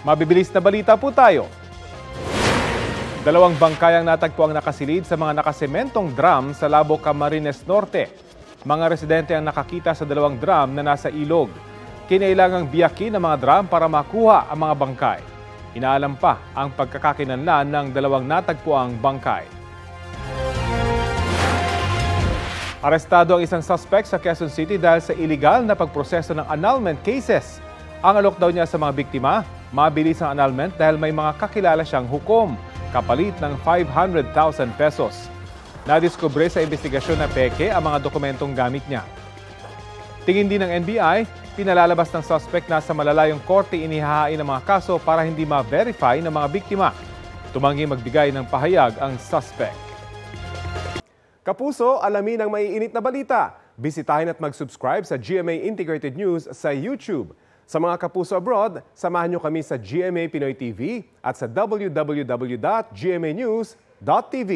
Mabibilis na balita po tayo. Dalawang bangkay ang natagpuang nakasilid sa mga nakasementong drum sa Labo, Camarines Norte. Mga residente ang nakakita sa dalawang drum na nasa ilog. Kinailangang biyakin ang mga drum para makuha ang mga bangkay. Inaalam pa ang pagkakakinanlan ng dalawang natagpuang bangkay. Arestado ang isang suspect sa Quezon City dahil sa illegal na pagproseso ng annulment cases. Ang alok daw niya sa mga biktima, mabilis ang annulment dahil may mga kakilala siyang hukom, kapalit ng 500,000 pesos. Nadiskubre sa investigasyon na peke ang mga dokumentong gamit niya. Tingin din ng NBI, pinalalabas ng suspect na sa malalayong korte inihahain ang mga kaso para hindi ma-verify ng mga biktima. Tumanggi magbigay ng pahayag ang suspect. Kapuso, alamin ang maiinit na balita. Bisitahin at mag-subscribe sa GMA Integrated News sa YouTube. Sa mga kapuso abroad, samahan niyo kami sa GMA Pinoy TV at sa www.gmanews.tv.